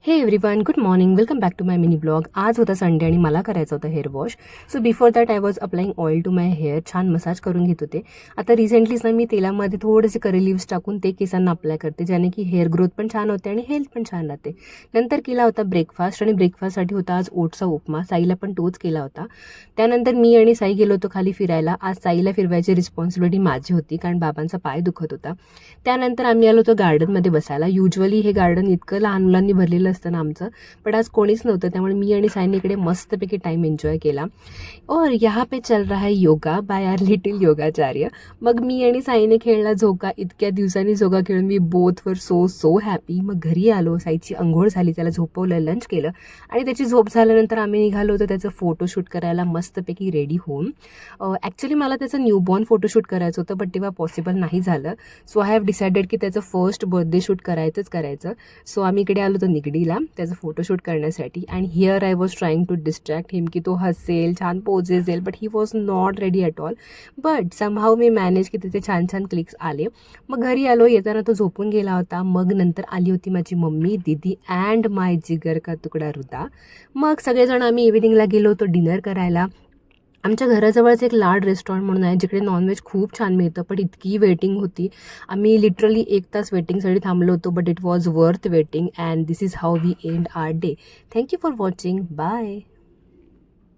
हे everyone, good morning. Welcome back to my mini blog. आज होता संडे आणि मला करायचं होतं hair wash. So before that I was applying oil to my hair. छान मसाज करून घेत होते. आता रिसेंटलीच ना मी तेलामध्ये थोडेसे करी लिव्स टाकून ते केसांना अप्लाय करते, ज्याने की हेअर ग्रोथ पण छान होते आणि हेल्थ पण छान राहते. नंतर केला होता ब्रेकफास्ट आणि ब्रेकफास्टसाठी होता आज ओटचा उपमा. साईला पण तोच केला होता. त्यानंतर मी आणि साई गेलो होतो खाली फिरायला. आज साईला फिरवायची रिस्पॉन्सिबिलिटी माझी होती, कारण बाबांचा पाय दुखत होता. त्यानंतर आम्ही आलो होतो गार्डनमध्ये बसायला. युजली हे गार्डन इतकं लहान मुलांनी भरलेलं असतं ना आमचं, पण आज कोणीच नव्हतं, त्यामुळे मी आणि साईने इकडे मस्तपैकी टाइम एन्जॉय केला. और यहाँ पे चल रहा है योगा बाय आर लिटिल योगाचार्य. मग मी आणि साईने खेळला झोका. इतक्या दिवसांनी झोका खेळून me both were so happy. मग घरी आलो, साईची अंघोळ झाली, त्याला झोपवलं, लंच केलं आणि त्याची झोप झाल्यानंतर आम्ही निघालो होतो त्याचं फोटोशूट करायला मस्तपैकी रेडी होऊन. ॲक्च्युली मला त्याचं न्यूबॉर्न फोटोशूट करायचं होतं, बट तेव्हा पॉसिबल नाही झालं. सो आय हॅव डिसाइडेड की त्याचं फर्स्ट बर्थडे शूट करायचं. सो आम्ही इकडे आलो होतो निगडीला त्याचं फोटोशूट करण्यासाठी. And here I was trying to distract him की तो हसेल, छान पोजेस देईल, but he was not ready at all. But somehow मी मॅनेज की त्याचे छान छान क्लिक्स आले. मग घरी आलो. येताना तो झोपून गेला होता. मग नंतर आली होती माझी मम्मी, दीदी अँड माय जिगर का तुकडा रुदा. मग सगळेजण आम्ही इव्हिनिंगला गेलो होतो डिनर करायला. आमच्या घराजवळच एक लाड रेस्टॉरंट म्हणून आहे, जिकडे नॉनव्हेज खूप छान मिळतं, पण इतकी वेटिंग होती. आम्ही लिटरली 1 तास वेटिंगसाठी थांबलो होतो, but it was worth waiting. And this is how we end our day. Thank you for watching. Bye.